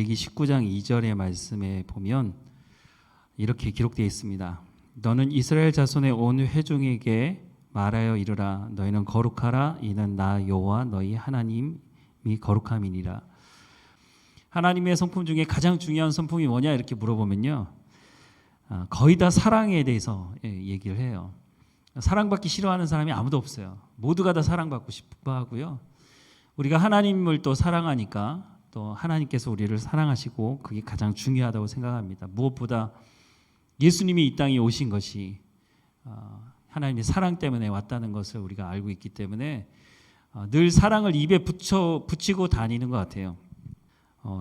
레위기 19장 2절의 말씀에 보면 이렇게 기록되어 있습니다. 너는 이스라엘 자손의 온 회중에게 말하여 이르라. 너희는 거룩하라. 이는 나 여호와 너희 하나님이 거룩함이니라. 하나님의 성품 중에 가장 중요한 성품이 뭐냐 이렇게 물어보면요, 거의 다 사랑에 대해서 얘기를 해요. 사랑받기 싫어하는 사람이 아무도 없어요. 모두가 다 사랑받고 싶어 하고요. 우리가 하나님을 또 사랑하니까 또 하나님께서 우리를 사랑하시고 그게 가장 중요하다고 생각합니다. 무엇보다 예수님이 이 땅에 오신 것이 하나님의 사랑 때문에 왔다는 것을 우리가 알고 있기 때문에 늘 사랑을 입에 붙이고 다니는 것 같아요.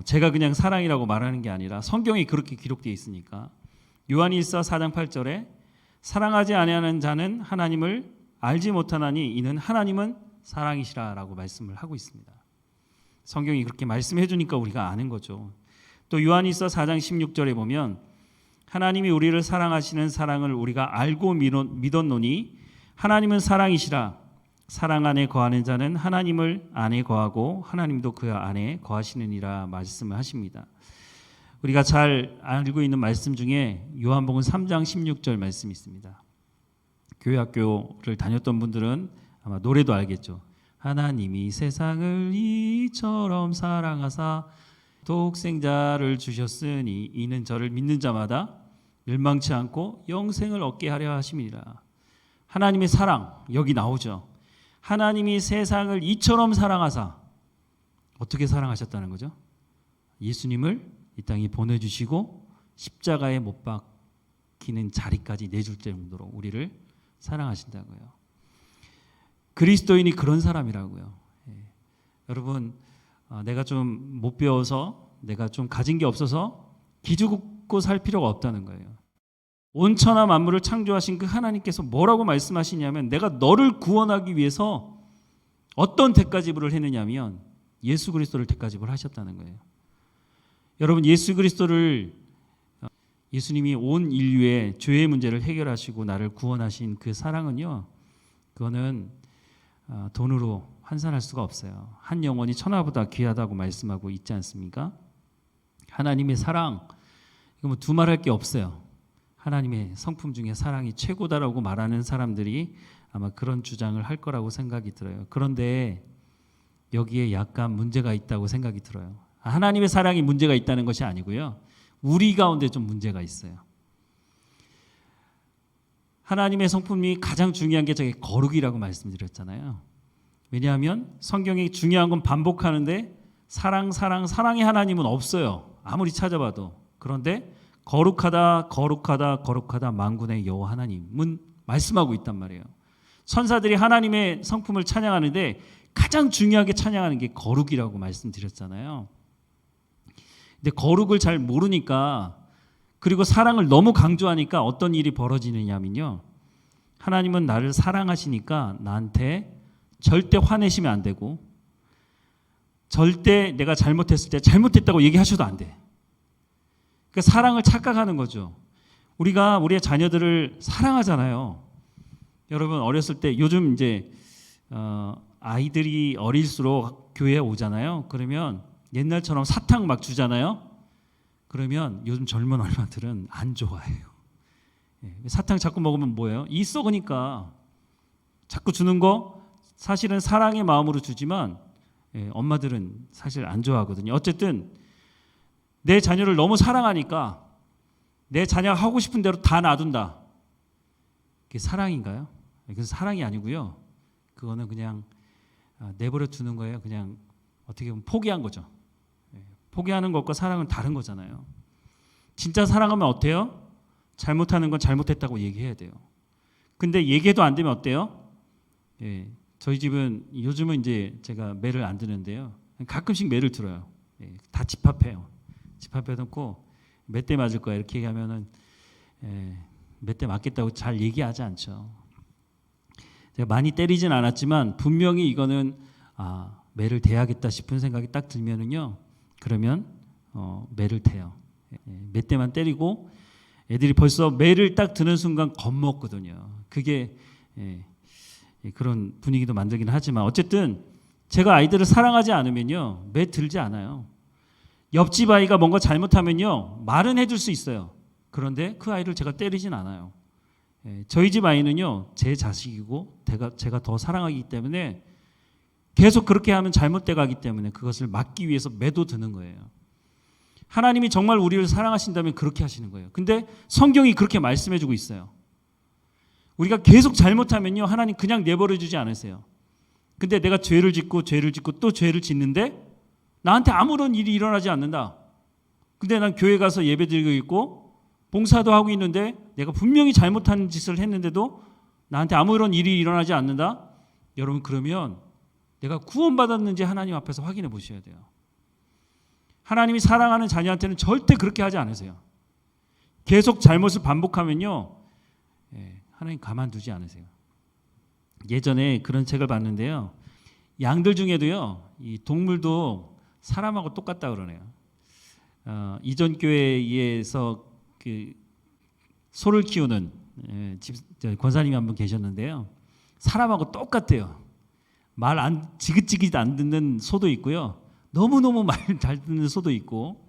제가 그냥 사랑이라고 말하는 게 아니라 성경이 그렇게 기록되어 있으니까. 요한일서 4장 8절에 사랑하지 아니하는 자는 하나님을 알지 못하나니 이는 하나님은 사랑이시라라고 말씀을 하고 있습니다. 성경이 그렇게 말씀해 주니까 우리가 아는 거죠. 또 요한일서 4장 16절에 보면 하나님이 우리를 사랑하시는 사랑을 우리가 알고 믿었노니 하나님은 사랑이시라. 사랑 안에 거하는 자는 하나님을 안에 거하고 하나님도 그 안에 거하시느니라 말씀을 하십니다. 우리가 잘 알고 있는 말씀 중에 요한복음 3장 16절 말씀이 있습니다. 교회 학교를 다녔던 분들은 아마 노래도 알겠죠. 하나님이 세상을 이처럼 사랑하사 독생자를 주셨으니 이는 저를 믿는 자마다 멸망치 않고 영생을 얻게 하려 하심이라. 하나님의 사랑 여기 나오죠. 하나님이 세상을 이처럼 사랑하사, 어떻게 사랑하셨다는 거죠? 예수님을 이 땅에 보내주시고 십자가에 못 박히는 자리까지 내줄 정도로 우리를 사랑하신다고요. 그리스도인이 그런 사람이라고요. 여러분, 내가 좀 못 배워서, 내가 좀 가진 게 없어서 기죽고 살 필요가 없다는 거예요. 온 천하 만물을 창조하신 그 하나님께서 뭐라고 말씀하시냐면 내가 너를 구원하기 위해서 어떤 대가지불을 했느냐면 예수 그리스도를 대가지불 하셨다는 거예요. 여러분, 예수님이 온 인류의 죄의 문제를 해결하시고 나를 구원하신 그 사랑은요, 그거는 돈으로 환산할 수가 없어요. 한 영혼이 천하보다 귀하다고 말씀하고 있지 않습니까? 하나님의 사랑, 이거 뭐 두말할 게 없어요. 하나님의 성품 중에 사랑이 최고다라고 말하는 사람들이 아마 그런 주장을 할 거라고 생각이 들어요. 그런데 여기에 약간 문제가 있다고 생각이 들어요. 하나님의 사랑이 문제가 있다는 것이 아니고요, 우리 가운데 좀 문제가 있어요. 하나님의 성품이 가장 중요한 게 저게 거룩이라고 말씀드렸잖아요. 왜냐하면 성경이 중요한 건 반복하는데 사랑의 하나님은 없어요. 아무리 찾아봐도. 그런데 거룩하다 만군의 여호와 하나님은 말씀하고 있단 말이에요. 천사들이 하나님의 성품을 찬양하는데 가장 중요하게 찬양하는 게 거룩이라고 말씀드렸잖아요. 근데 거룩을 잘 모르니까, 그리고 사랑을 너무 강조하니까 어떤 일이 벌어지느냐면요, 하나님은 나를 사랑하시니까 나한테 절대 화내시면 안 되고, 절대 내가 잘못했을 때 잘못했다고 얘기하셔도 안 돼. 그 사랑을 착각하는 거죠. 우리가 우리의 자녀들을 사랑하잖아요. 여러분, 어렸을 때 요즘 이제 아이들이 어릴수록 교회에 오잖아요. 그러면 옛날처럼 사탕 막 주잖아요. 그러면 요즘 젊은 엄마들은 안 좋아해요. 사탕 자꾸 먹으면 뭐예요? 이 썩으니까 자꾸 주는 거 사실은 사랑의 마음으로 주지만 엄마들은 사실 안 좋아하거든요. 어쨌든 내 자녀를 너무 사랑하니까 내 자녀가 하고 싶은 대로 다 놔둔다. 그게 사랑인가요? 그건 사랑이 아니고요. 그거는 그냥 내버려 두는 거예요. 그냥 어떻게 보면 포기한 거죠. 포기하는 것과 사랑은 다른 거잖아요. 진짜 사랑하면 어때요? 잘못하는 건 잘못했다고 얘기해야 돼요. 근데 얘기해도 안 되면 어때요? 저희 집은 요즘은 이제 제가 매를 안 드는데요. 가끔씩 매를 들어요. 다 집합해요. 집합해 놓고 몇 대 맞을 거야 이렇게 얘기하면은 몇 대 맞겠다고 잘 얘기하지 않죠. 제가 많이 때리진 않았지만 분명히 이거는 매를 대야겠다 싶은 생각이 딱 들면은요, 그러면 매를 대요. 몇 대만 때리고 애들이 벌써 매를 딱 드는 순간 겁먹거든요. 그게 그런 분위기도 만들긴 하지만 어쨌든 제가 아이들을 사랑하지 않으면요, 매 들지 않아요. 옆집 아이가 뭔가 잘못하면요, 말은 해줄 수 있어요. 그런데 그 아이를 제가 때리진 않아요. 저희 집 아이는요, 제 자식이고 제가 더 사랑하기 때문에 계속 그렇게 하면 잘못돼 가기 때문에 그것을 막기 위해서 매도드는 거예요. 하나님이 정말 우리를 사랑하신다면 그렇게 하시는 거예요. 근데 성경이 그렇게 말씀해주고 있어요. 우리가 계속 잘못하면요, 하나님 그냥 내버려주지 않으세요. 근데 내가 죄를 짓고 또 죄를 짓는데 나한테 아무런 일이 일어나지 않는다. 근데 난 교회 가서 예배드리고 있고 봉사도 하고 있는데 내가 분명히 잘못한 짓을 했는데도 나한테 아무런 일이 일어나지 않는다. 여러분, 그러면 내가 구원받았는지 하나님 앞에서 확인해 보셔야 돼요. 하나님이 사랑하는 자녀한테는 절대 그렇게 하지 않으세요. 계속 잘못을 반복하면요, 하나님 가만두지 않으세요. 예전에 그런 책을 봤는데요, 양들 중에도요, 이 동물도 사람하고 똑같다 그러네요. 이전 교회에서 그 소를 키우는 권사님이 한 분 계셨는데요, 사람하고 똑같대요. 지긋지긋 안 듣는 소도 있고요, 너무너무 말 잘 듣는 소도 있고.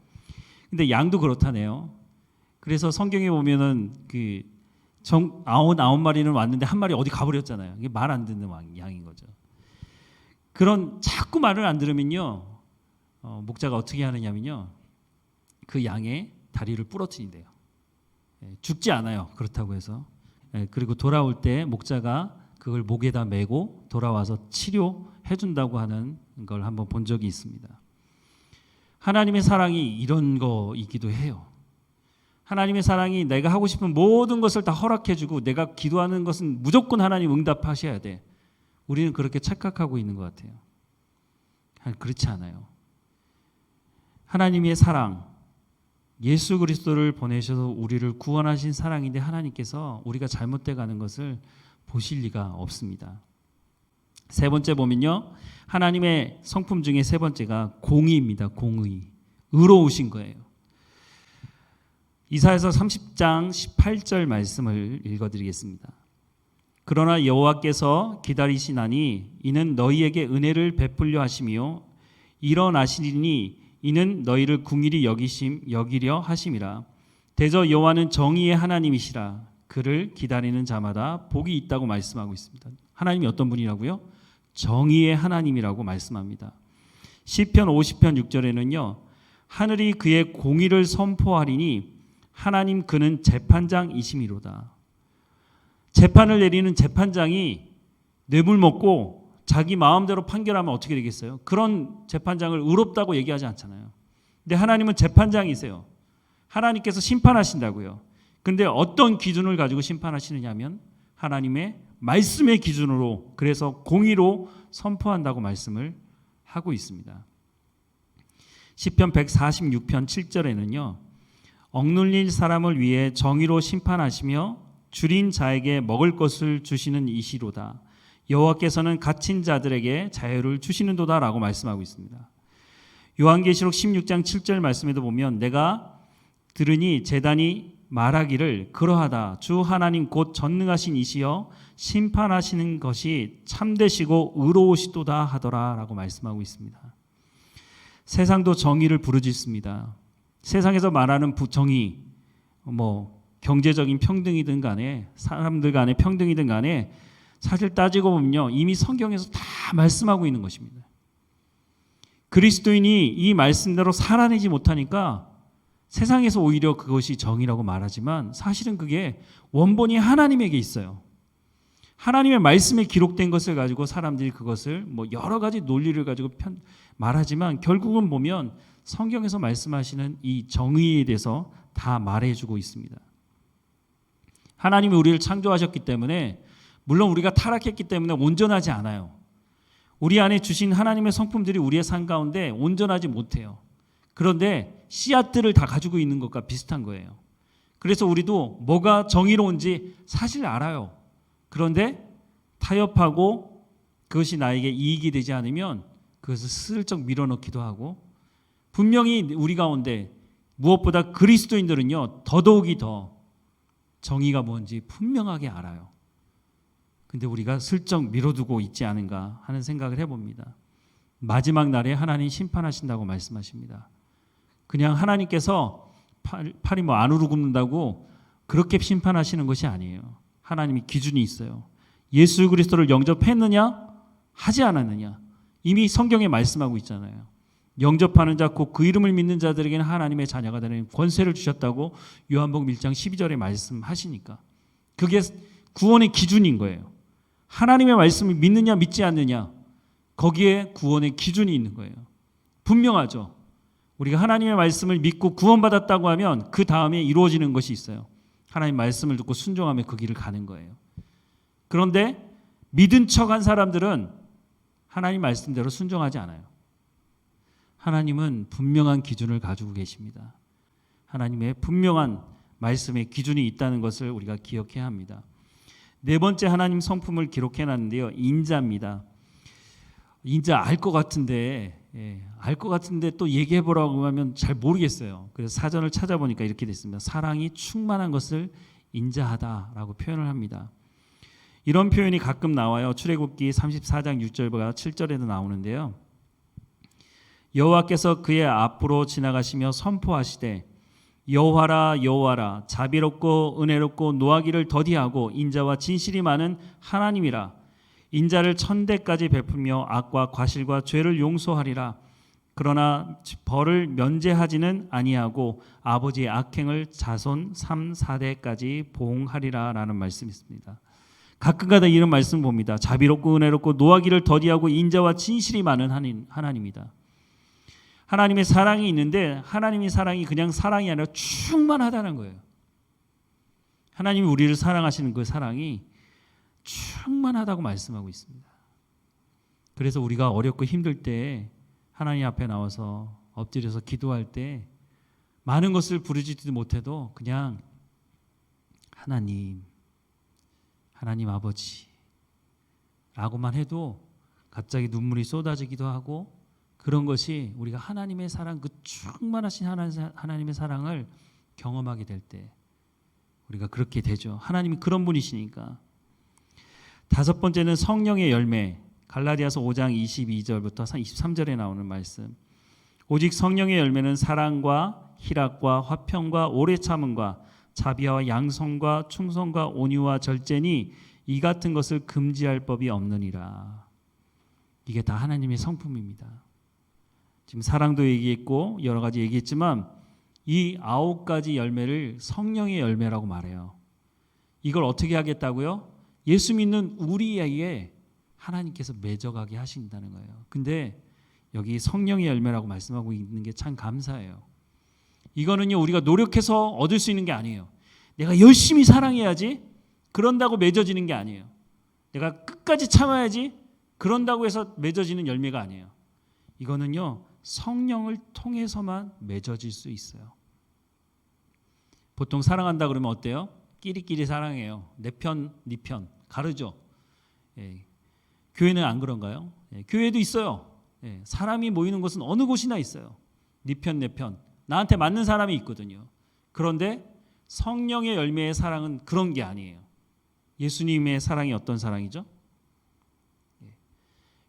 근데 양도 그렇다네요. 그래서 성경에 보면은 아홉 마리는 왔는데 한 마리 어디 가버렸잖아요. 이게 말 안 듣는 양인 거죠. 그런 자꾸 말을 안 들으면요, 목자가 어떻게 하느냐면요, 그 양의 다리를 부러뜨린대요. 죽지 않아요. 그렇다고 해서. 그리고 돌아올 때 목자가 그걸 목에다 메고 돌아와서 치료해 준다고 하는 걸 한번 본 적이 있습니다. 하나님의 사랑이 이런 거이기도 해요. 하나님의 사랑이 내가 하고 싶은 모든 것을 다 허락해 주고 내가 기도하는 것은 무조건 하나님 응답하셔야 돼. 우리는 그렇게 착각하고 있는 것 같아요. 그렇지 않아요. 하나님의 사랑, 예수 그리스도를 보내셔서 우리를 구원하신 사랑인데 하나님께서 우리가 잘못돼 가는 것을 보실 리가 없습니다. 세 번째 보면요, 하나님의 성품 중에 세 번째가 공의입니다. 공의. 의로우신 거예요. 이사야서 30장 18절 말씀을 읽어드리겠습니다. 그러나 여호와께서 기다리시나니 이는 너희에게 은혜를 베풀려 하시며 일어나시리니 이는 너희를 궁일이 여기려 하심이라. 대저 여호와는 정의의 하나님이시라. 그를 기다리는 자마다 복이 있다고 말씀하고 있습니다. 하나님이 어떤 분이라고요? 정의의 하나님이라고 말씀합니다. 시편 50편 6절에는요, 하늘이 그의 공의를 선포하리니 하나님 그는 재판장이심이로다. 재판을 내리는 재판장이 뇌물 먹고 자기 마음대로 판결하면 어떻게 되겠어요? 그런 재판장을 의롭다고 얘기하지 않잖아요. 근데 하나님은 재판장이세요. 하나님께서 심판하신다고요. 근데 어떤 기준을 가지고 심판하시느냐 하면 하나님의 말씀의 기준으로, 그래서 공의로 선포한다고 말씀을 하고 있습니다. 시편 146편 7절에는요, 억눌릴 사람을 위해 정의로 심판하시며 줄인 자에게 먹을 것을 주시는 이시로다. 여호와께서는 갇힌 자들에게 자유를 주시는도다라고 말씀하고 있습니다. 요한계시록 16장 7절 말씀에도 보면 내가 들으니 제단이 말하기를 그러하다. 주 하나님 곧 전능하신 이시여 심판하시는 것이 참되시고 의로우시도다 하더라 라고 말씀하고 있습니다. 세상도 정의를 부르짖습니다. 세상에서 말하는 정의, 경제적인 평등이든 간에 사람들 간의 평등이든 간에 사실 따지고 보면요, 이미 성경에서 다 말씀하고 있는 것입니다. 그리스도인이 이 말씀대로 살아내지 못하니까 세상에서 오히려 그것이 정의라고 말하지만 사실은 그게 원본이 하나님에게 있어요. 하나님의 말씀에 기록된 것을 가지고 사람들이 그것을 여러 가지 논리를 가지고 말하지만 결국은 보면 성경에서 말씀하시는 이 정의에 대해서 다 말해주고 있습니다. 하나님이 우리를 창조하셨기 때문에, 물론 우리가 타락했기 때문에 온전하지 않아요. 우리 안에 주신 하나님의 성품들이 우리의 삶 가운데 온전하지 못해요. 그런데 씨앗들을 다 가지고 있는 것과 비슷한 거예요. 그래서 우리도 뭐가 정의로운지 사실 알아요. 그런데 타협하고 그것이 나에게 이익이 되지 않으면 그것을 슬쩍 밀어넣기도 하고, 분명히 우리 가운데 무엇보다 그리스도인들은요, 더더욱이 더 정의가 뭔지 분명하게 알아요. 근데 우리가 슬쩍 밀어두고 있지 않은가 하는 생각을 해봅니다. 마지막 날에 하나님 심판하신다고 말씀하십니다. 그냥 하나님께서 팔이 뭐 안으로 굽는다고 그렇게 심판하시는 것이 아니에요. 하나님이 기준이 있어요. 예수 그리스도를 영접했느냐 하지 않았느냐 이미 성경에 말씀하고 있잖아요. 영접하는 자 곧 그 이름을 믿는 자들에게는 하나님의 자녀가 되는 권세를 주셨다고 요한복음 1장 12절에 말씀하시니까 그게 구원의 기준인 거예요. 하나님의 말씀을 믿느냐 믿지 않느냐 거기에 구원의 기준이 있는 거예요. 분명하죠. 우리가 하나님의 말씀을 믿고 구원받았다고 하면 그 다음에 이루어지는 것이 있어요. 하나님 말씀을 듣고 순종하며 그 길을 가는 거예요. 그런데 믿은 척한 사람들은 하나님 말씀대로 순종하지 않아요. 하나님은 분명한 기준을 가지고 계십니다. 하나님의 분명한 말씀의 기준이 있다는 것을 우리가 기억해야 합니다. 네 번째 하나님 성품을 기록해놨는데요. 인자입니다. 인자 알 것 같은데 알 것 같은데 또 얘기해보라고 하면 잘 모르겠어요. 그래서 사전을 찾아보니까 이렇게 됐습니다. 사랑이 충만한 것을 인자하다라고 표현을 합니다. 이런 표현이 가끔 나와요. 출애굽기 34장 6절과 7절에도 나오는데요. 여호와께서 그의 앞으로 지나가시며 선포하시되 여호와라 여호와라 자비롭고 은혜롭고 노하기를 더디하고 인자와 진실이 많은 하나님이라 인자를 천대까지 베풀며 악과 과실과 죄를 용서하리라. 그러나 벌을 면제하지는 아니하고 아버지의 악행을 자손 3, 4대까지 보응하리라 라는 말씀이 있습니다. 가끔가다 이런 말씀 봅니다. 자비롭고 은혜롭고 노하기를 더디하고 인자와 진실이 많은 하나님이다. 하나님의 사랑이 있는데 하나님의 사랑이 그냥 사랑이 아니라 충만하다는 거예요. 하나님이 우리를 사랑하시는 그 사랑이 충만하다고 말씀하고 있습니다. 그래서 우리가 어렵고 힘들 때 하나님 앞에 나와서 엎드려서 기도할 때 많은 것을 부르지도 못해도 그냥 하나님 아버지 라고만 해도 갑자기 눈물이 쏟아지기도 하고 그런 것이 우리가 하나님의 사랑 그 충만하신 하나님의 사랑을 경험하게 될 때 우리가 그렇게 되죠. 하나님이 그런 분이시니까. 다섯 번째는 성령의 열매. 갈라디아서 5장 22절부터 23절에 나오는 말씀. 오직 성령의 열매는 사랑과 희락과 화평과 오래 참음과 자비와 양성과 충성과 온유와 절제니 이 같은 것을 금지할 법이 없느니라. 이게 다 하나님의 성품입니다. 지금 사랑도 얘기했고 여러 가지 얘기했지만 이 9가지 열매를 성령의 열매라고 말해요. 이걸 어떻게 하겠다고요? 예수 믿는 우리에게 하나님께서 맺어가게 하신다는 거예요. 근데 여기 성령의 열매라고 말씀하고 있는 게 참 감사해요. 이거는요 우리가 노력해서 얻을 수 있는 게 아니에요. 내가 열심히 사랑해야지 그런다고 맺어지는 게 아니에요. 내가 끝까지 참아야지 그런다고 해서 맺어지는 열매가 아니에요. 이거는요 성령을 통해서만 맺어질 수 있어요. 보통 사랑한다 그러면 어때요? 끼리끼리 사랑해요. 내 편, 네 편 가르죠. 교회는 안 그런가요? 교회도 있어요. 사람이 모이는 곳은 어느 곳이나 있어요. 네 편, 내 편. 나한테 맞는 사람이 있거든요. 그런데 성령의 열매의 사랑은 그런 게 아니에요. 예수님의 사랑이 어떤 사랑이죠?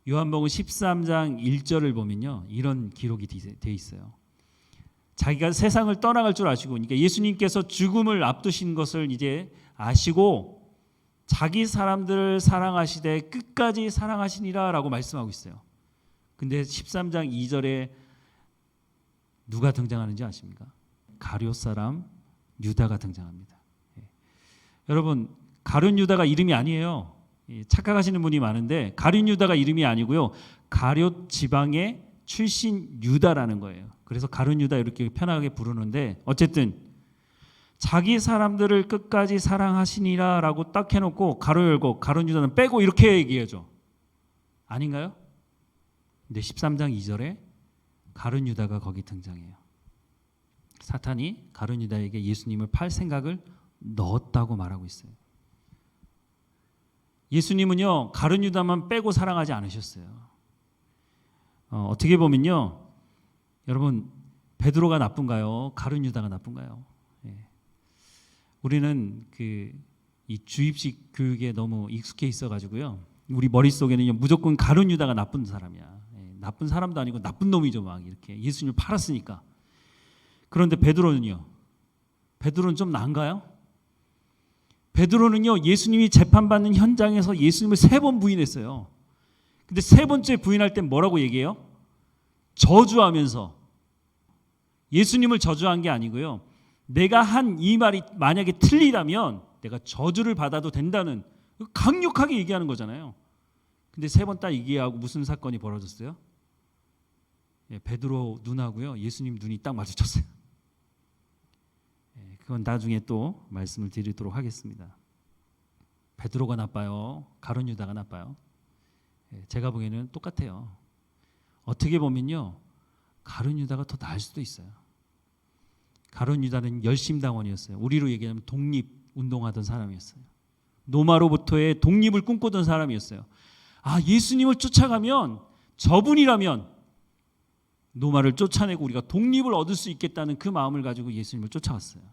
요한복음 13장 1절을 보면요. 이런 기록이 되어 있어요. 자기가 세상을 떠나갈 줄 아시고 그러니까 예수님께서 죽음을 앞두신 것을 이제 아시고 자기 사람들을 사랑하시되 끝까지 사랑하시니라 라고 말씀하고 있어요. 근데 13장 2절에 누가 등장하는지 아십니까? 가룟 사람 유다가 등장합니다. 여러분 가룟 유다가 이름이 아니에요. 착각하시는 분이 많은데 가룟 유다가 이름이 아니고요. 가룟 지방의 출신 유다라는 거예요. 그래서 가룟 유다 이렇게 편하게 부르는데 어쨌든 자기 사람들을 끝까지 사랑하시니라 라고 딱 해놓고 가로 열고 가룟 유다는 빼고 이렇게 얘기해줘. 아닌가요? 근데 13장 2절에 가룟 유다가 거기 등장해요. 사탄이 가룟 유다에게 예수님을 팔 생각을 넣었다고 말하고 있어요. 예수님은요 가룟 유다만 빼고 사랑하지 않으셨어요. 어떻게 보면요 여러분 베드로가 나쁜가요? 가룟 유다가 나쁜가요? 우리는 이 주입식 교육에 너무 익숙해 있어가지고요 우리 머릿속에는 무조건 가룟 유다가 나쁜 사람이야. 나쁜 사람도 아니고 나쁜 놈이죠 막 이렇게 예수님을 팔았으니까. 그런데 베드로는요. 베드로는 좀 나은가요? 베드로는요, 예수님이 재판받는 현장에서 예수님을 3번 부인했어요. 근데 3번째 부인할 땐 뭐라고 얘기해요? 저주하면서. 예수님을 저주한 게 아니고요. 내가 한 이 말이 만약에 틀리다면 내가 저주를 받아도 된다는 강력하게 얘기하는 거잖아요. 근데 3번 딱 얘기하고 무슨 사건이 벌어졌어요? 베드로 눈하고요, 예수님 눈이 딱 마주쳤어요. 그건 나중에 또 말씀을 드리도록 하겠습니다. 베드로가 나빠요? 가룟 유다가 나빠요? 제가 보기에는 똑같아요. 어떻게 보면요, 가룟 유다가 더 나을 수도 있어요. 가룟 유다는 열심당원이었어요. 우리로 얘기하면 독립운동하던 사람이었어요. 로마로부터의 독립을 꿈꾸던 사람이었어요. 아, 예수님을 쫓아가면, 저분이라면 로마를 쫓아내고 우리가 독립을 얻을 수 있겠다는 그 마음을 가지고 예수님을 쫓아왔어요.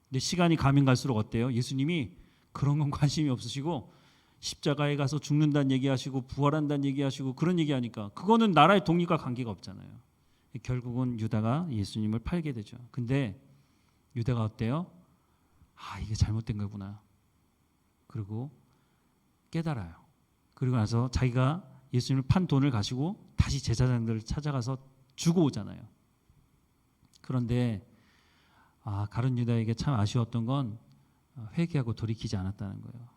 근데 시간이 가면 갈수록 어때요? 예수님이 그런 건 관심이 없으시고 십자가에 가서 죽는다는 얘기하시고 부활한다는 얘기하시고 그런 얘기하니까 그거는 나라의 독립과 관계가 없잖아요. 결국은 유다가 예수님을 팔게 되죠. 근데 유다가 어때요? 아, 이게 잘못된 거구나. 그리고 깨달아요. 그리고 나서 자기가 예수님을 판 돈을 가지고 다시 제사장들을 찾아가서 주고 오잖아요. 그런데 가룟 유다에게 참 아쉬웠던 건 회개하고 돌이키지 않았다는 거예요.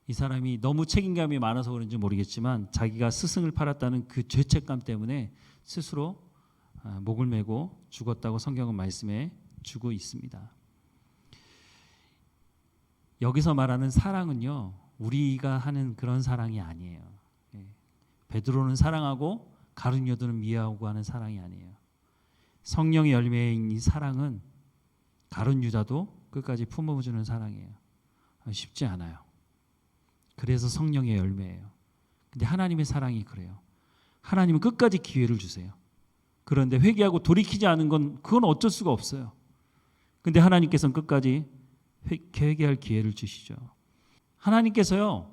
이 사람이 너무 책임감이 많아서 그런지 모르겠지만 자기가 스승을 팔았다는 그 죄책감 때문에 스스로 목을 메고 죽었다고 성경은 말씀해 주고 있습니다. 여기서 말하는 사랑은요, 우리가 하는 그런 사랑이 아니에요. 베드로는 사랑하고 가룟 유다는 미워하고 하는 사랑이 아니에요. 성령의 열매인 이 사랑은 가룟 유다도 끝까지 품어주는 사랑이에요. 쉽지 않아요. 그래서 성령의 열매예요. 근데 하나님의 사랑이 그래요. 하나님은 끝까지 기회를 주세요. 그런데 회개하고 돌이키지 않은 건 그건 어쩔 수가 없어요. 근데 하나님께서는 끝까지 회개할 기회를 주시죠. 하나님께서요,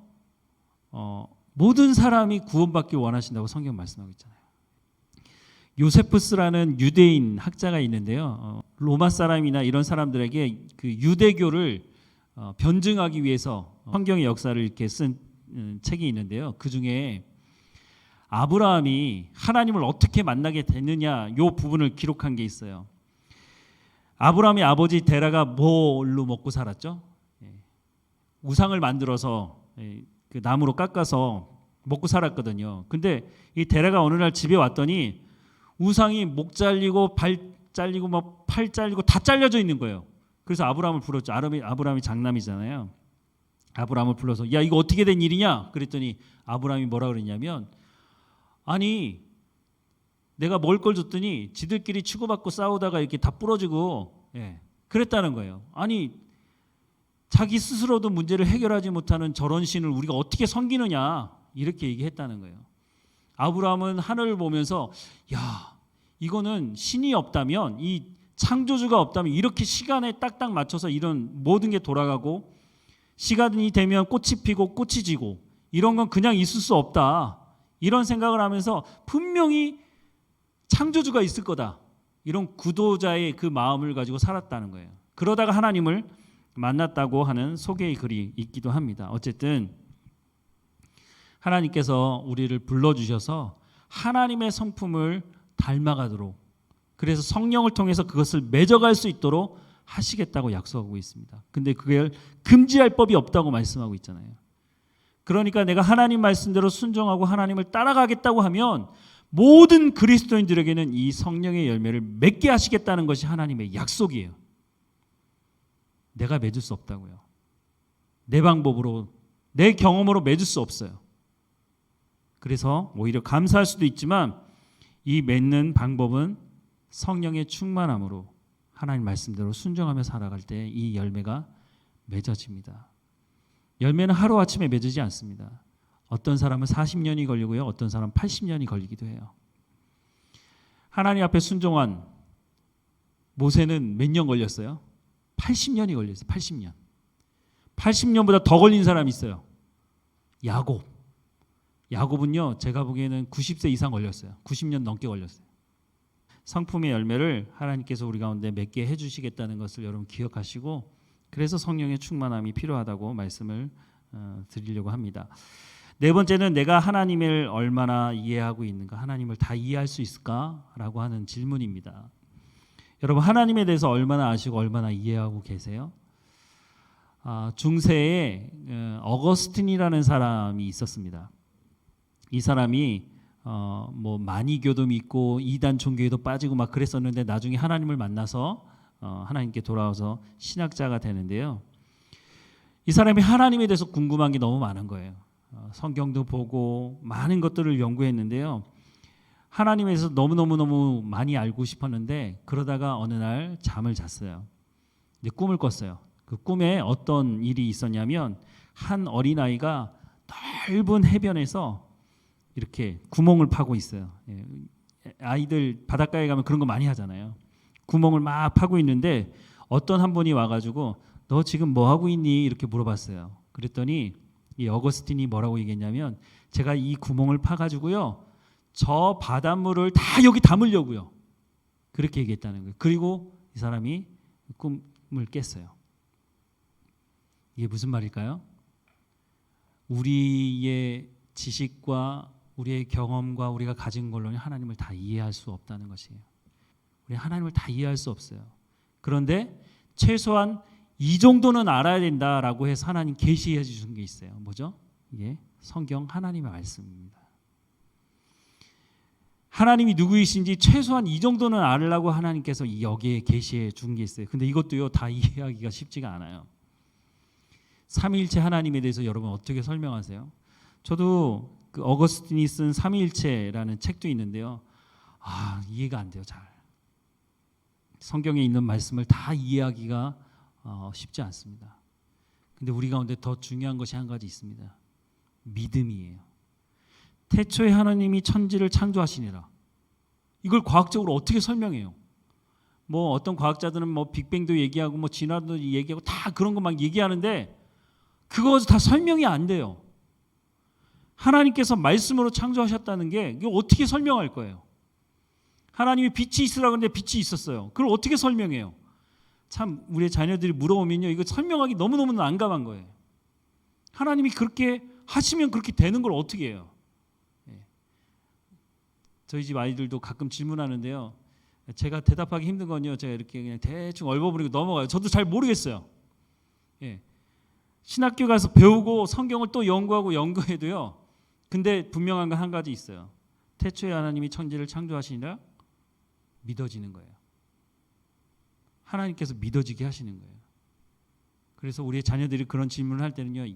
모든 사람이 구원받길 원하신다고 성경 말씀하고 있잖아요. 요세푸스라는 유대인 학자가 있는데요. 로마 사람이나 이런 사람들에게 그 유대교를 변증하기 위해서 성경의 역사를 이렇게 쓴 책이 있는데요. 그 중에 아브라함이 하나님을 어떻게 만나게 됐느냐, 이 부분을 기록한 게 있어요. 아브라함의 아버지 데라가 뭘로 먹고 살았죠? 우상을 만들어서 그 나무로 깎아서 먹고 살았거든요. 근데 이 데라가 어느 날 집에 왔더니 우상이 목 잘리고 발 잘리고 막 팔 잘리고 다 잘려져 있는 거예요. 그래서 아브라함을 불렀죠. 아브라함이 장남이잖아요. 아브라함을 불러서 야, 이거 어떻게 된 일이냐? 그랬더니 아브라함이 뭐라 그랬냐면, 아니 내가 먹을 걸 줬더니 지들끼리 치고받고 싸우다가 이렇게 다 부러지고 그랬다는 거예요. 아니 자기 스스로도 문제를 해결하지 못하는 저런 신을 우리가 어떻게 섬기느냐, 이렇게 얘기했다는 거예요. 아브라함은 하늘을 보면서 야, 이거는 신이 없다면, 이 창조주가 없다면 이렇게 시간에 딱딱 맞춰서 이런 모든 게 돌아가고 시간이 되면 꽃이 피고 꽃이 지고 이런 건 그냥 있을 수 없다, 이런 생각을 하면서 분명히 창조주가 있을 거다, 이런 구도자의 그 마음을 가지고 살았다는 거예요. 그러다가 하나님을 만났다고 하는 소개의 글이 있기도 합니다. 어쨌든 하나님께서 우리를 불러주셔서 하나님의 성품을 닮아가도록, 그래서 성령을 통해서 그것을 맺어갈 수 있도록 하시겠다고 약속하고 있습니다. 근데 그걸 금지할 법이 없다고 말씀하고 있잖아요. 그러니까 내가 하나님 말씀대로 순종하고 하나님을 따라가겠다고 하면 모든 그리스도인들에게는 이 성령의 열매를 맺게 하시겠다는 것이 하나님의 약속이에요. 내가 맺을 수 없다고요. 내 방법으로, 내 경험으로 맺을 수 없어요. 그래서 오히려 감사할 수도 있지만 이 맺는 방법은 성령의 충만함으로 하나님 말씀대로 순종하며 살아갈 때 이 열매가 맺어집니다. 열매는 하루아침에 맺어지지 않습니다. 어떤 사람은 40년이 걸리고요, 어떤 사람은 80년이 걸리기도 해요. 하나님 앞에 순종한 모세는 몇 년 걸렸어요? 80년이 걸렸어요. 80년. 80년보다 더 걸린 사람이 있어요. 야곱은요, 제가 보기에는 90세 이상 걸렸어요. 90년 넘게 걸렸어요. 성품의 열매를 하나님께서 우리 가운데 맺게 해주시겠다는 것을 여러분 기억하시고, 그래서 성령의 충만함이 필요하다고 말씀을 드리려고 합니다. 네 번째는 내가 하나님을 얼마나 이해하고 있는가, 하나님을 다 이해할 수 있을까라고 하는 질문입니다. 여러분, 하나님에 대해서 얼마나 아시고 얼마나 이해하고 계세요? 중세에 어거스틴이라는 사람이 있었습니다. 이 사람이 뭐 마니교도 믿고 이단 종교에도 빠지고 막 그랬었는데, 나중에 하나님을 만나서 하나님께 돌아와서 신학자가 되는데요. 이 사람이 하나님에 대해서 궁금한 게 너무 많은 거예요. 성경도 보고 많은 것들을 연구했는데요. 하나님에 대해서 너무 많이 알고 싶었는데, 그러다가 어느 날 잠을 잤어요. 근데 꿈을 꿨어요. 그 꿈에 어떤 일이 있었냐면, 한 어린아이가 넓은 해변에서 이렇게 구멍을 파고 있어요. 아이들 바닷가에 가면 그런 거 많이 하잖아요. 구멍을 막 파고 있는데 어떤 한 분이 와가지고 너 지금 뭐 하고 있니? 이렇게 물어봤어요. 그랬더니 이 어거스틴이 뭐라고 얘기했냐면, 제가 이 구멍을 파가지고요, 저 바닷물을 다 여기 담으려고요. 그렇게 얘기했다는 거예요. 그리고 이 사람이 꿈을 깼어요. 이게 무슨 말일까요? 우리의 지식과 우리의 경험과 우리가 가진 걸로는 하나님을 다 이해할 수 없다는 것이에요. 우리 하나님을 다 이해할 수 없어요. 그런데 최소한 이 정도는 알아야 된다라고 해서 하나님 계시해 주신 게 있어요. 뭐죠? 이게 성경 하나님의 말씀입니다. 하나님이 누구이신지 최소한 이 정도는 알으려고 하나님께서 여기에 계시해 준 게 있어요. 근데 이것도요, 다 이해하기가 쉽지가 않아요. 삼위일체 하나님에 대해서 여러분 어떻게 설명하세요? 저도 그 어거스틴이 쓴 삼위일체라는 책도 있는데요. 이해가 안 돼요. 잘. 성경에 있는 말씀을 다 이해하기가 쉽지 않습니다. 근데 우리 가운데 더 중요한 것이 한 가지 있습니다. 믿음이에요. 태초에 하나님이 천지를 창조하시니라. 이걸 과학적으로 어떻게 설명해요? 뭐 어떤 과학자들은 뭐 빅뱅도 얘기하고 뭐 진화도 얘기하고 다 그런 거 막 얘기하는데, 그거 다 설명이 안 돼요. 하나님께서 말씀으로 창조하셨다는 게 이거 어떻게 설명할 거예요? 하나님이 빛이 있으라고 했는데 빛이 있었어요. 그걸 어떻게 설명해요? 참 우리 자녀들이 물어보면요, 이거 설명하기 너무너무 난감한 거예요. 하나님이 그렇게 하시면 그렇게 되는 걸 어떻게 해요? 저희 집 아이들도 가끔 질문하는데요. 제가 대답하기 힘든 건요, 제가 이렇게 그냥 대충 얼버무리고 넘어가요. 저도 잘 모르겠어요. 신학교 가서 배우고 성경을 또 연구해도요. 근데 분명한 건 한 가지 있어요. 태초에 하나님이 천지를 창조하시니라 믿어지는 거예요. 하나님께서 믿어지게 하시는 거예요. 그래서 우리 자녀들이 그런 질문을 할 때는요,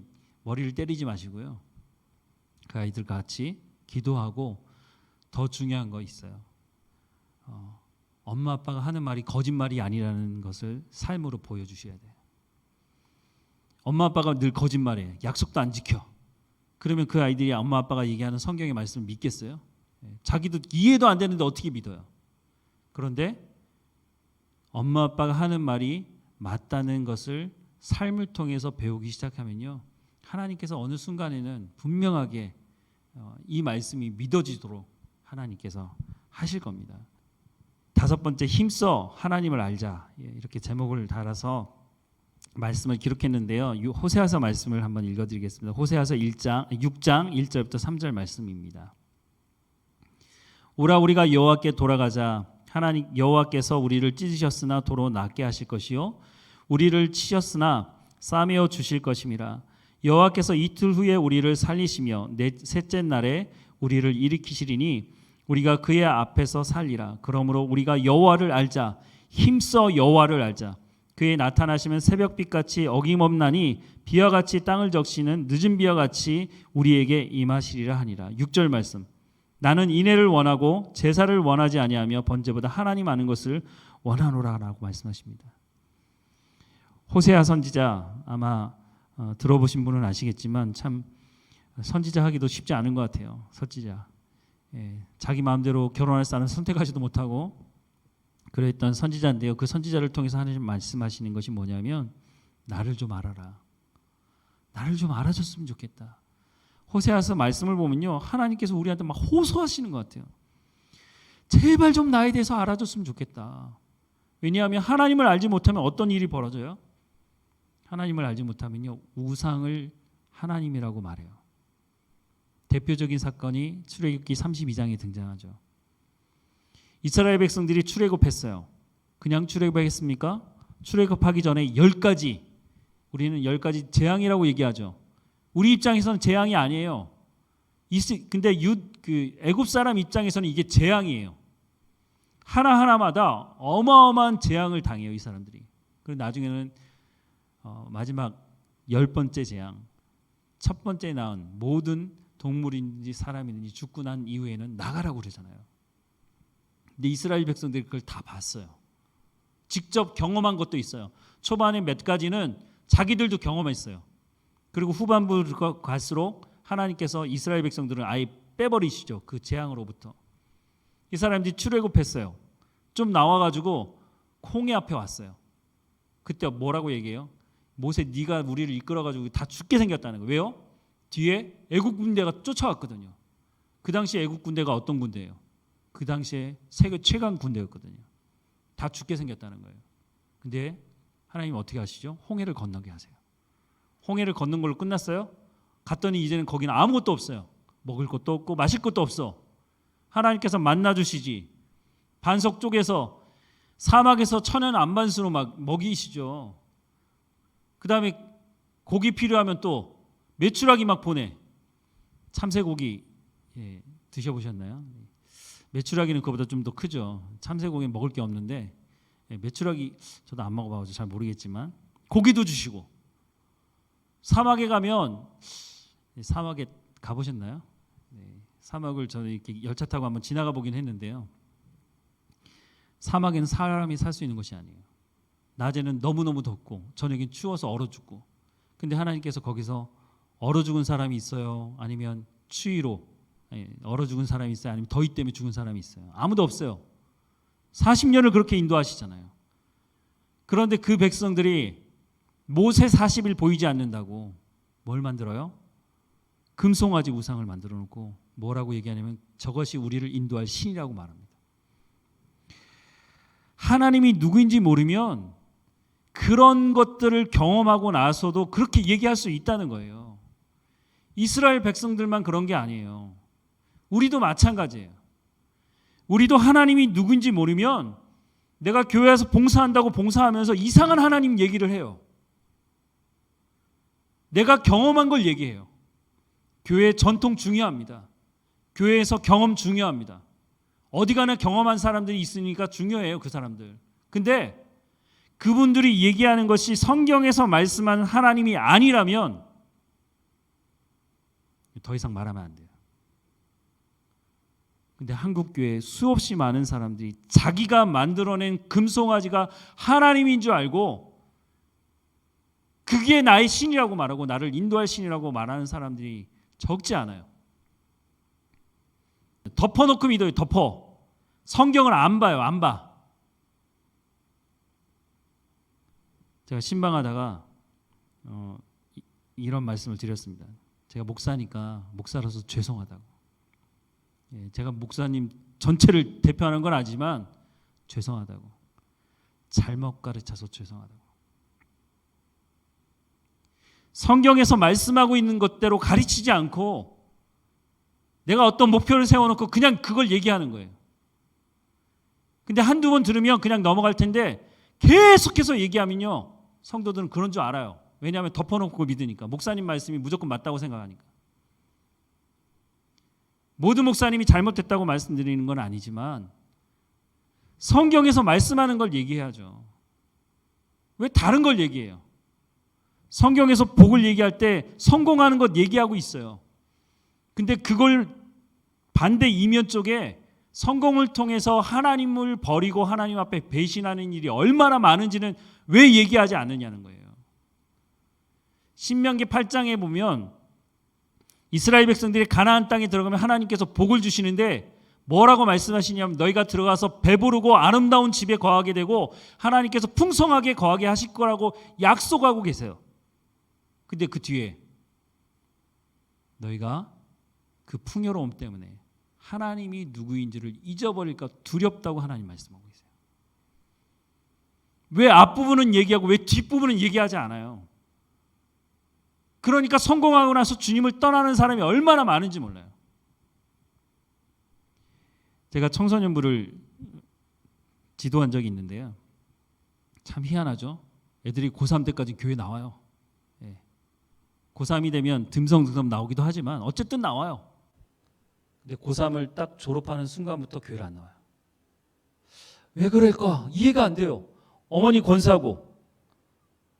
머리를 때리지 마시고요, 그 아이들과 같이 기도하고, 더 중요한 거 있어요. 엄마 아빠가 하는 말이 거짓말이 아니라는 것을 삶으로 보여주셔야 돼요. 엄마 아빠가 늘 거짓말해. 약속도 안 지켜. 그러면 그 아이들이 엄마 아빠가 얘기하는 성경의 말씀을 믿겠어요? 자기도 이해도 안 되는데 어떻게 믿어요? 그런데 엄마 아빠가 하는 말이 맞다는 것을 삶을 통해서 배우기 시작하면요, 하나님께서 어느 순간에는 분명하게 이 말씀이 믿어지도록 하나님께서 하실 겁니다. 다섯 번째, 힘써 하나님을 알자. 이렇게 제목을 달아서 말씀을 기록했는데요. 호세아서 말씀을 한번 읽어드리겠습니다. 호세아서 6장 1절부터 3절 말씀입니다. 오라 우리가 여호와께 돌아가자. 하나님 여호와께서 우리를 찢으셨으나 도로 낫게 하실 것이요 우리를 치셨으나 싸매어 주실 것임이라. 여호와께서 이틀 후에 우리를 살리시며 셋째 날에 우리를 일으키시리니 우리가 그의 앞에서 살리라. 그러므로 우리가 여호와를 알자. 힘써 여호와를 알자. 그의 나타나시면 새벽빛같이 어김없나니 비와 같이 땅을 적시는 늦은 비와 같이 우리에게 임하시리라 하니라. 6절 말씀. 나는 인애를 원하고 제사를 원하지 아니하며 번제보다 하나님 아는 것을 원하노라라고 말씀하십니다. 호세아 선지자, 아마 들어보신 분은 아시겠지만 참 선지자 하기도 쉽지 않은 것 같아요. 선지자. 자기 마음대로 결혼할 사람을 선택하지도 못하고 그랬던 선지자인데요. 그 선지자를 통해서 하나님 말씀하시는 것이 뭐냐면, 나를 좀 알아라. 나를 좀 알아줬으면 좋겠다. 호세아서 말씀을 보면요, 하나님께서 우리한테 막 호소하시는 것 같아요. 제발 좀 나에 대해서 알아줬으면 좋겠다. 왜냐하면 하나님을 알지 못하면 어떤 일이 벌어져요? 하나님을 알지 못하면요, 우상을 하나님이라고 말해요. 대표적인 사건이 출애굽기 32장에 등장하죠. 이스라엘 백성들이 출애굽했어요. 그냥 출애굽했습니까? 출애굽하기 전에 10가지, 우리는 10가지 재앙이라고 얘기하죠. 우리 입장에서는 재앙이 아니에요. 근데 애굽 사람 입장에서는 이게 재앙이에요. 하나하나마다 어마어마한 재앙을 당해요, 이 사람들이. 그리고 나중에는 마지막 10번째 재앙, 첫 번째 낳은 모든 동물인지 사람인지 죽고 난 이후에는 나가라고 그러잖아요. 근데 이스라엘 백성들이 그걸 다 봤어요. 직접 경험한 것도 있어요. 초반에 몇 가지는 자기들도 경험했어요. 그리고 후반부로 갈수록 하나님께서 이스라엘 백성들을 아예 빼버리시죠. 그 재앙으로부터. 이 사람들이 출애굽했어요. 좀 나와가지고 홍해 앞에 왔어요. 그때 뭐라고 얘기해요? 모세, 네가 우리를 이끌어가지고 다 죽게 생겼다는 거예요. 왜요? 뒤에 애국 군대가 쫓아왔거든요. 그 당시 애국 군대가 어떤 군대예요? 그 당시에 세계 최강 군대였거든요. 다 죽게 생겼다는 거예요. 근데 하나님 어떻게 하시죠? 홍해를 건너게 하세요. 홍해를 걷는 걸로 끝났어요? 갔더니 이제는 거기는 아무것도 없어요. 먹을 것도 없고 마실 것도 없어. 하나님께서 만나 주시지. 반석 쪽에서 사막에서 천연 안반수로 막 먹이시죠. 그 다음에 고기 필요하면 또 메추라기 막 보내. 참새고기 드셔보셨나요? 메추라기는 그거보다 좀 더 크죠. 참새고기는 먹을 게 없는데 메추라기 저도 안 먹어봐서 잘 모르겠지만 고기도 주시고. 사막에 가면, 사막에 가보셨나요? 사막을 저는 이렇게 열차 타고 한번 지나가 보긴 했는데요. 사막에는 사람이 살 수 있는 곳이 아니에요. 낮에는 너무너무 덥고 저녁엔 추워서 얼어 죽고. 근데 하나님께서 거기서 얼어 죽은 사람이 있어요? 아니면 추위로 얼어 죽은 사람이 있어요? 아니면 더위 때문에 죽은 사람이 있어요? 아무도 없어요. 40년을 그렇게 인도하시잖아요. 그런데 그 백성들이 모세 40일 보이지 않는다고 뭘 만들어요? 금송아지 우상을 만들어 놓고 뭐라고 얘기하냐면 저것이 우리를 인도할 신이라고 말합니다. 하나님이 누구인지 모르면 그런 것들을 경험하고 나서도 그렇게 얘기할 수 있다는 거예요. 이스라엘 백성들만 그런 게 아니에요. 우리도 마찬가지예요. 우리도 하나님이 누구인지 모르면 내가 교회에서 봉사한다고 봉사하면서 이상한 하나님 얘기를 해요. 내가 경험한 걸 얘기해요. 교회 전통 중요합니다. 교회에서 경험 중요합니다. 어디 가나 경험한 사람들이 있으니까 중요해요, 그 사람들. 근데 그분들이 얘기하는 것이 성경에서 말씀하는 하나님이 아니라면 더 이상 말하면 안 돼요. 근데 한국교회에 수없이 많은 사람들이 자기가 만들어낸 금송아지가 하나님인 줄 알고 그게 나의 신이라고 말하고 나를 인도할 신이라고 말하는 사람들이 적지 않아요. 덮어놓고 믿어요. 덮어. 성경을 안 봐요. 안 봐. 제가 신방하다가 이런 말씀을 드렸습니다. 제가 목사니까 목사라서 죄송하다고. 제가 목사님 전체를 대표하는 건 아니지만 죄송하다고. 잘못 가르쳐서 죄송하다고. 성경에서 말씀하고 있는 것대로 가르치지 않고 내가 어떤 목표를 세워놓고 그냥 그걸 얘기하는 거예요. 근데 한두 번 들으면 그냥 넘어갈 텐데 계속해서 얘기하면요, 성도들은 그런 줄 알아요. 왜냐하면 덮어놓고 믿으니까. 목사님 말씀이 무조건 맞다고 생각하니까. 모든 목사님이 잘못됐다고 말씀드리는 건 아니지만 성경에서 말씀하는 걸 얘기해야죠. 왜 다른 걸 얘기해요? 성경에서 복을 얘기할 때 성공하는 것 얘기하고 있어요. 근데 그걸 반대 이면 쪽에 성공을 통해서 하나님을 버리고 하나님 앞에 배신하는 일이 얼마나 많은지는 왜 얘기하지 않느냐는 거예요. 신명기 8장에 보면 이스라엘 백성들이 가나안 땅에 들어가면 하나님께서 복을 주시는데 뭐라고 말씀하시냐면 너희가 들어가서 배부르고 아름다운 집에 거하게 되고 하나님께서 풍성하게 거하게 하실 거라고 약속하고 계세요. 근데 그 뒤에 너희가 그 풍요로움 때문에 하나님이 누구인지를 잊어버릴까 두렵다고 하나님 말씀하고 계세요. 왜 앞부분은 얘기하고 왜 뒷부분은 얘기하지 않아요? 그러니까 성공하고 나서 주님을 떠나는 사람이 얼마나 많은지 몰라요. 제가 청소년부를 지도한 적이 있는데요. 참 희한하죠. 애들이 고3 때까지 교회 나와요. 예. 고3이 되면 듬성듬성 나오기도 하지만 어쨌든 나와요. 근데 고3을 딱 졸업하는 순간부터 교회를 안 나와요. 왜 그럴까? 이해가 안 돼요. 어머니 권사고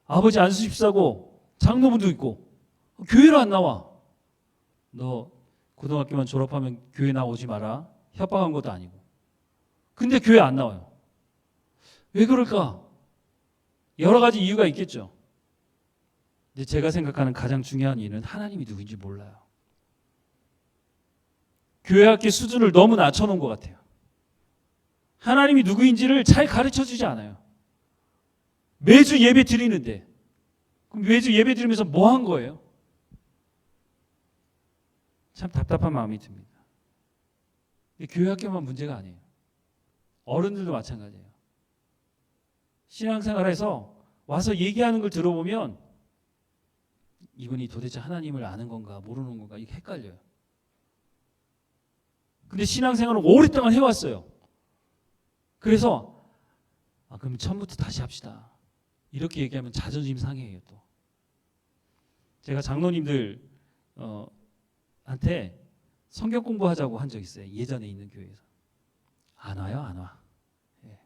아버지 안수집사고 장로분도 있고 교회를 안 나와. 너 고등학교만 졸업하면 교회 나오지 마라. 협박한 것도 아니고. 근데 교회 안 나와요. 왜 그럴까? 여러 가지 이유가 있겠죠. 근데 제가 생각하는 가장 중요한 이유는 하나님이 누구인지 몰라요. 교회 학교 수준을 너무 낮춰놓은 것 같아요. 하나님이 누구인지를 잘 가르쳐주지 않아요. 매주 예배 드리는데 그럼 매주 예배 드리면서 뭐 한 거예요? 참 답답한 마음이 듭니다. 교회 학교만 문제가 아니에요. 어른들도 마찬가지예요. 신앙생활에서 와서 얘기하는 걸 들어보면 이분이 도대체 하나님을 아는 건가 모르는 건가 이게 헷갈려요. 근데 신앙생활을 오랫동안 해왔어요. 그래서 그럼 처음부터 다시 합시다. 이렇게 얘기하면 자존심 상해요. 또 제가 장로님들 한테 성경 공부하자고 한 적 있어요. 예전에 있는 교회에서. 안 와요, 안 와. 예.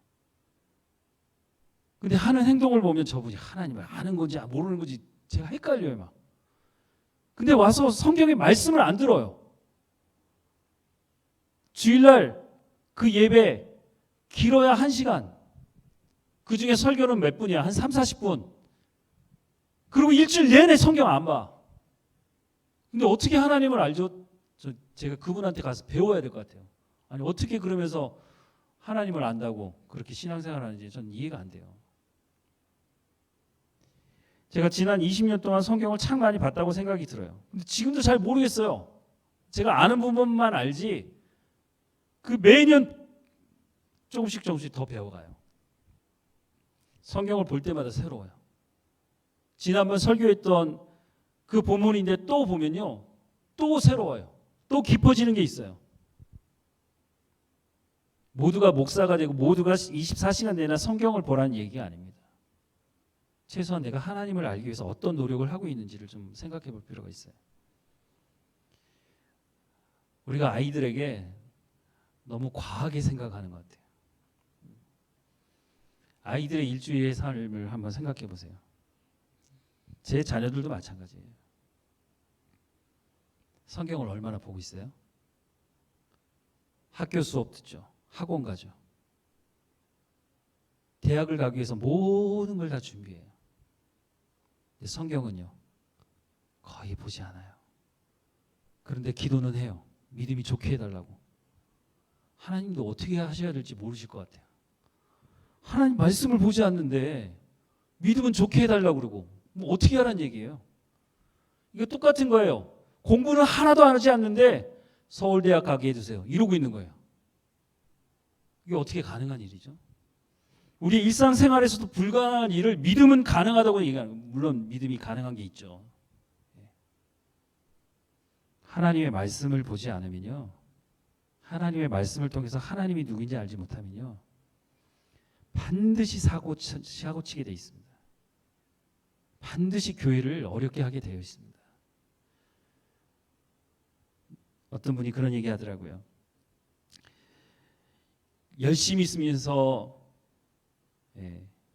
근데 하는 행동을 보면 저분이 하나님을 아는 건지 모르는 건지 제가 헷갈려요, 막. 근데 와서 성경의 말씀을 안 들어요. 주일날 그 예배 길어야 1시간. 그 중에 설교는 몇 분이야? 한 3, 40분. 그리고 일주일 내내 성경 안 봐. 근데 어떻게 하나님을 알죠? 제가 그분한테 가서 배워야 될 것 같아요. 아니 어떻게 그러면서 하나님을 안다고 그렇게 신앙생활 하는지 전 이해가 안 돼요. 제가 지난 20년 동안 성경을 참 많이 봤다고 생각이 들어요. 근데 지금도 잘 모르겠어요. 제가 아는 부분만 알지 그 매년 조금씩 더 배워가요. 성경을 볼 때마다 새로워요. 지난번 설교했던 그 본문인데 또 보면요. 또 새로워요. 또 깊어지는 게 있어요. 모두가 목사가 되고 모두가 24시간 내내 성경을 보라는 얘기가 아닙니다. 최소한 내가 하나님을 알기 위해서 어떤 노력을 하고 있는지를 좀 생각해 볼 필요가 있어요. 우리가 아이들에게 너무 과하게 생각하는 것 같아요. 아이들의 일주일의 삶을 한번 생각해 보세요. 제 자녀들도 마찬가지예요. 성경을 얼마나 보고 있어요? 학교 수업 듣죠. 학원 가죠. 대학을 가기 위해서 모든 걸 다 준비해요. 근데 성경은요. 거의 보지 않아요. 그런데 기도는 해요. 믿음이 좋게 해달라고. 하나님도 어떻게 하셔야 될지 모르실 것 같아요. 하나님 말씀을 보지 않는데 믿음은 좋게 해달라고 그러고 뭐 어떻게 하라는 얘기예요? 이거 똑같은 거예요. 공부는 하나도 하지 않는데 서울대학 가게 해주세요. 이러고 있는 거예요. 이게 어떻게 가능한 일이죠? 우리 일상생활에서도 불가능한 일을 믿음은 가능하다고 얘기하는 거예요. 물론 믿음이 가능한 게 있죠. 하나님의 말씀을 보지 않으면요. 하나님의 말씀을 통해서 하나님이 누구인지 알지 못하면요. 반드시 사고치게 돼 있습니다. 반드시 교회를 어렵게 하게 되어 있습니다. 어떤 분이 그런 얘기 하더라고요. 열심히 있으면서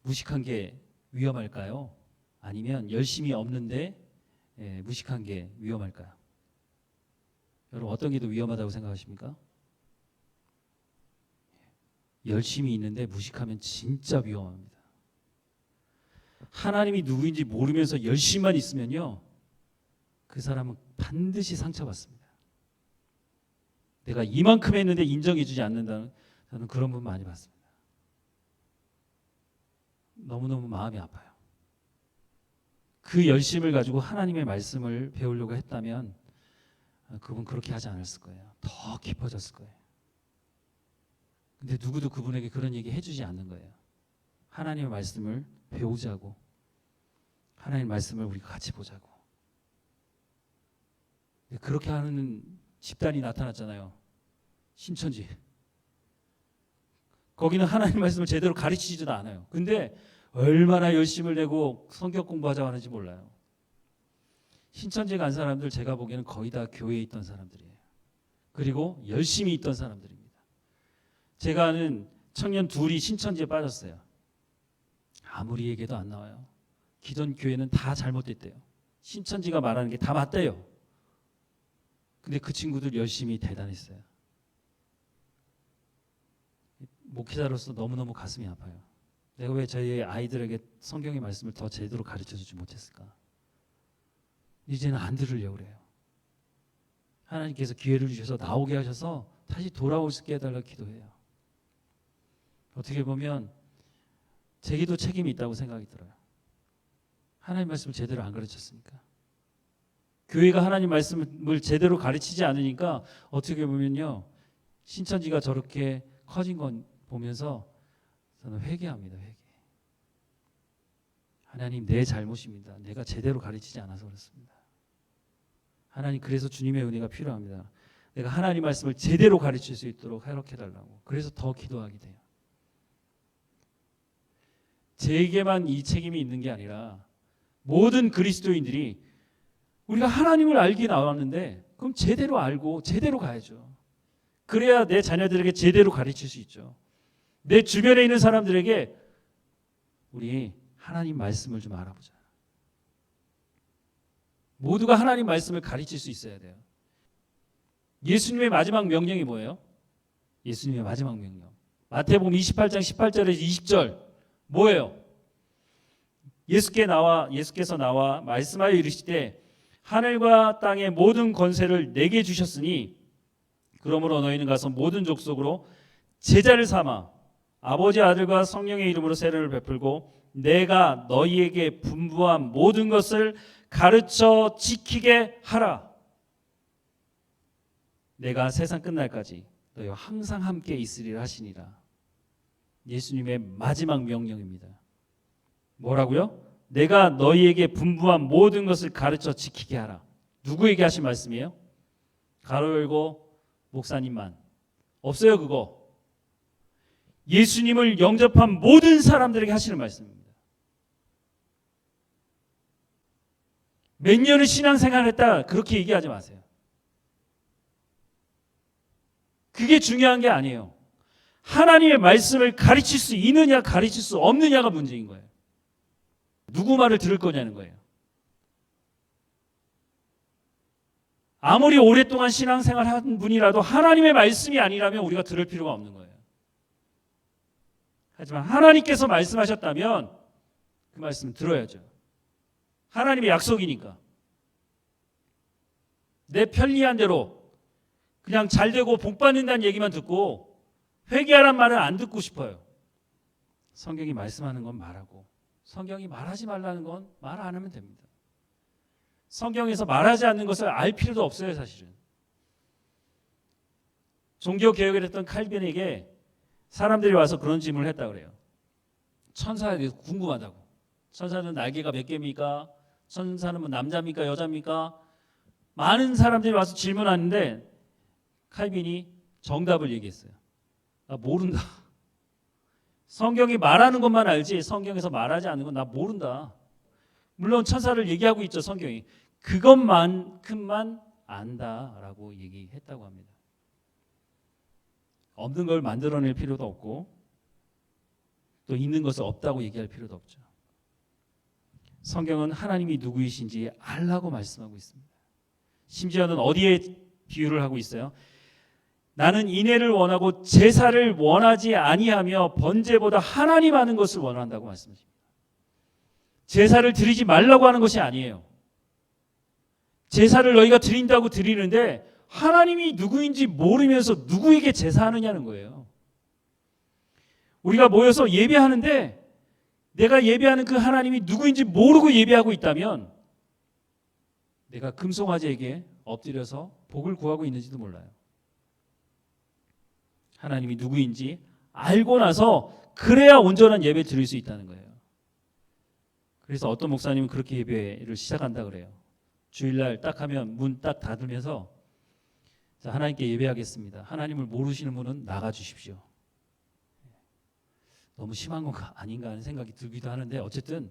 무식한 게 위험할까요? 아니면 열심히 없는데 무식한 게 위험할까요? 여러분 어떤 게 더 위험하다고 생각하십니까? 열심히 있는데 무식하면 진짜 위험합니다. 하나님이 누구인지 모르면서 열심히만 있으면요. 그 사람은 반드시 상처받습니다. 내가 이만큼 했는데 인정해 주지 않는다는 저는 그런 분 많이 봤습니다. 너무너무 마음이 아파요. 그 열심을 가지고 하나님의 말씀을 배우려고 했다면 그분 그렇게 하지 않았을 거예요. 더 깊어졌을 거예요. 근데 누구도 그분에게 그런 얘기 해주지 않는 거예요. 하나님의 말씀을 배우자고, 하나님의 말씀을 우리가 같이 보자고. 그렇게 하는 집단이 나타났잖아요. 신천지. 거기는 하나님 말씀을 제대로 가르치지도 않아요. 근데 얼마나 열심을 내고 성경 공부하자고 하는지 몰라요. 신천지 간 사람들 제가 보기에는 거의 다 교회에 있던 사람들이에요. 그리고 열심히 있던 사람들입니다. 제가 아는 청년 둘이 신천지에 빠졌어요. 아무리 얘기해도 안 나와요. 기존 교회는 다 잘못됐대요. 신천지가 말하는 게 다 맞대요. 근데 그 친구들 열심히 대단했어요. 목회자로서 너무너무 가슴이 아파요. 내가 왜 저희 아이들에게 성경의 말씀을 더 제대로 가르쳐주지 못했을까? 이제는 안 들으려고 그래요. 하나님께서 기회를 주셔서 나오게 하셔서 다시 돌아올 수 있게 해달라고 기도해요. 어떻게 보면 제게도 책임이 있다고 생각이 들어요. 하나님 말씀을 제대로 안 가르쳤으니까. 교회가 하나님 말씀을 제대로 가르치지 않으니까 어떻게 보면요, 신천지가 저렇게 커진 건 보면서 저는 회개합니다. 회개. 하나님, 내 잘못입니다. 내가 제대로 가르치지 않아서 그렇습니다. 하나님, 그래서 주님의 은혜가 필요합니다. 내가 하나님 말씀을 제대로 가르칠 수 있도록 허락해달라고. 그래서 더 기도하게 돼요. 제게만 이 책임이 있는 게 아니라 모든 그리스도인들이, 우리가 하나님을 알기 나왔는데 그럼 제대로 알고 제대로 가야죠. 그래야 내 자녀들에게 제대로 가르칠 수 있죠. 내 주변에 있는 사람들에게 우리 하나님 말씀을 좀 알아보자. 모두가 하나님 말씀을 가르칠 수 있어야 돼요. 예수님의 마지막 명령이 뭐예요? 예수님의 마지막 명령. 마태복음 28장 18절에서 20절 뭐예요? 예수께서 나와 말씀하여 이르시되 하늘과 땅의 모든 권세를 내게 주셨으니 그러므로 너희는 가서 모든 족속으로 제자를 삼아 아버지, 아들과 성령의 이름으로 세례를 베풀고 내가 너희에게 분부한 모든 것을 가르쳐 지키게 하라. 내가 세상 끝날까지 너희와 항상 함께 있으리라 하시니라. 예수님의 마지막 명령입니다. 뭐라고요? 내가 너희에게 분부한 모든 것을 가르쳐 지키게 하라. 누구에게 하신 말씀이에요? 가로 열고 목사님만. 없어요, 그거. 예수님을 영접한 모든 사람들에게 하시는 말씀입니다. 몇 년을 신앙생활했다 그렇게 얘기하지 마세요. 그게 중요한 게 아니에요. 하나님의 말씀을 가르칠 수 있느냐 가르칠 수 없느냐가 문제인 거예요. 누구 말을 들을 거냐는 거예요. 아무리 오랫동안 신앙생활 한 분이라도 하나님의 말씀이 아니라면 우리가 들을 필요가 없는 거예요. 하지만 하나님께서 말씀하셨다면 그 말씀을 들어야죠. 하나님의 약속이니까. 내 편리한 대로 그냥 잘 되고 복 받는다는 얘기만 듣고 회개하란 말은 안 듣고 싶어요. 성경이 말씀하는 건 말하고 성경이 말하지 말라는 건 말 안 하면 됩니다. 성경에서 말하지 않는 것을 알 필요도 없어요, 사실은. 종교개혁을 했던 칼빈에게 사람들이 와서 그런 질문을 했다 그래요. 천사에 대해서 궁금하다고. 천사는 날개가 몇 개입니까? 천사는 뭐 남자입니까? 여자입니까? 많은 사람들이 와서 질문하는데 칼빈이 정답을 얘기했어요. 나 모른다. 성경이 말하는 것만 알지 성경에서 말하지 않는 건 나 모른다. 물론 천사를 얘기하고 있죠, 성경이. 그것만큼만 안다라고 얘기했다고 합니다. 없는 걸 만들어낼 필요도 없고 또 있는 것을 없다고 얘기할 필요도 없죠. 성경은 하나님이 누구이신지 알라고 말씀하고 있습니다. 심지어는 어디에 비유를 하고 있어요? 나는 인애를 원하고 제사를 원하지 아니하며 번제보다 하나님 아는 것을 원한다고 말씀하십니다. 제사를 드리지 말라고 하는 것이 아니에요. 제사를 너희가 드린다고 드리는데 하나님이 누구인지 모르면서 누구에게 제사하느냐는 거예요. 우리가 모여서 예배하는데 내가 예배하는 그 하나님이 누구인지 모르고 예배하고 있다면 내가 금송아지에게 엎드려서 복을 구하고 있는지도 몰라요. 하나님이 누구인지 알고 나서 그래야 온전한 예배 드릴 수 있다는 거예요. 그래서 어떤 목사님은 그렇게 예배를 시작한다 그래요. 주일날 딱 하면 문 딱 닫으면서 자, 하나님께 예배하겠습니다. 하나님을 모르시는 분은 나가 주십시오. 너무 심한 건가 아닌가 하는 생각이 들기도 하는데 어쨌든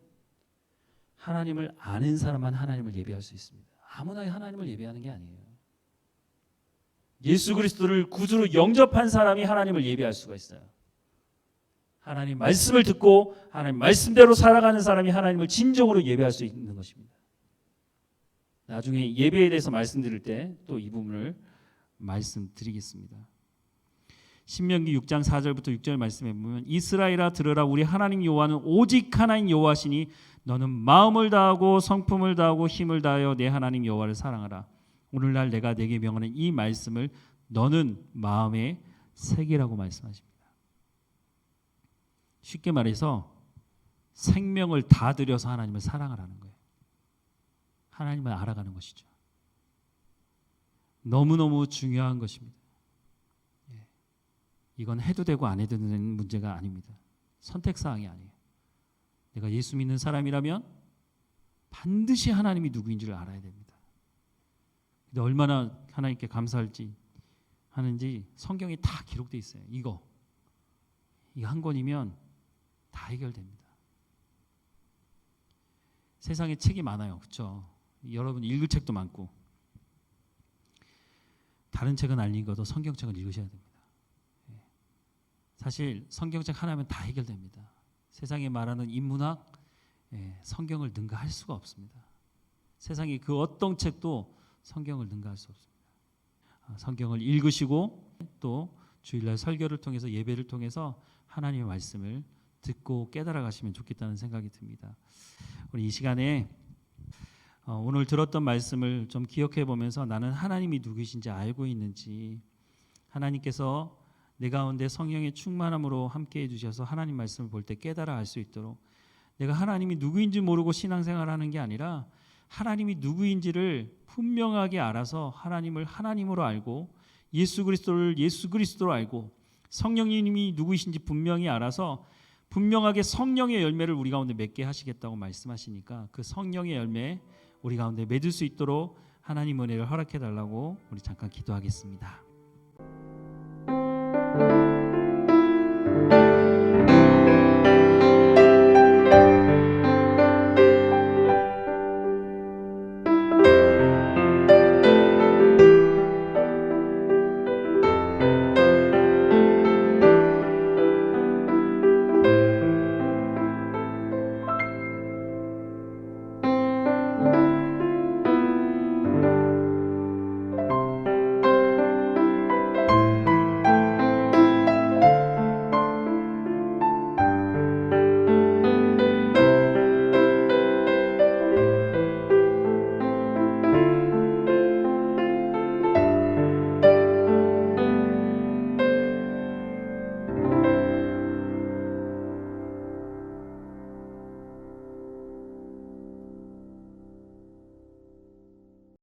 하나님을 아는 사람만 하나님을 예배할 수 있습니다. 아무나 하나님을 예배하는 게 아니에요. 예수 그리스도를 구주로 영접한 사람이 하나님을 예배할 수가 있어요. 하나님 말씀을 듣고 하나님 말씀대로 살아가는 사람이 하나님을 진정으로 예배할 수 있는 것입니다. 나중에 예배에 대해서 말씀드릴 때 또 이 부분을 말씀드리겠습니다. 신명기 6장 4절부터 6절 말씀에 보면 이스라엘아 들으라 우리 하나님 여호와는 오직 하나님 여호와시니 너는 마음을 다하고 성품을 다하고 힘을 다하여 내 하나님 여호와를 사랑하라. 오늘날 내가 내게 명하는 이 말씀을 너는 마음에 새기라고 말씀하십니다. 쉽게 말해서 생명을 다 들여서 하나님을 사랑하라는 거예요. 하나님을 알아가는 것이죠. 너무너무 중요한 것입니다. 이건 해도 되고 안 해도 되는 문제가 아닙니다. 선택사항이 아니에요. 내가 예수 믿는 사람이라면 반드시 하나님이 누구인지를 알아야 됩니다. 근데 얼마나 하나님께 감사할지 하는지 성경에 다 기록되어 있어요. 이거 한 권이면 다 해결됩니다. 세상에 책이 많아요. 그렇죠? 여러분 읽을 책도 많고 다른 책은 안 읽어도 성경책은 읽으셔야 됩니다. 사실 성경책 하나면 다 해결됩니다. 세상에 말하는 인문학, 성경을 능가할 수가 없습니다. 세상에 그 어떤 책도 성경을 능가할 수 없습니다. 성경을 읽으시고 또 주일날 설교를 통해서 예배를 통해서 하나님의 말씀을 듣고 깨달아 가시면 좋겠다는 생각이 듭니다. 우리 이 시간에 오늘 들었던 말씀을 좀 기억해 보면서 나는 하나님이 누구신지 알고 있는지, 하나님께서 내 가운데 성령의 충만함으로 함께해 주셔서 하나님 말씀을 볼 때 깨달아 알 수 있도록, 내가 하나님이 누구인지 모르고 신앙생활하는 게 아니라 하나님이 누구인지를 분명하게 알아서 하나님을 하나님으로 알고 예수 그리스도를 예수 그리스도로 알고 성령님이 누구이신지 분명히 알아서 분명하게 성령의 열매를 우리 가운데 맺게 하시겠다고 말씀하시니까 그 성령의 열매 우리 가운데 맺을 수 있도록 하나님 은혜를 허락해 달라고 우리 잠깐 기도하겠습니다.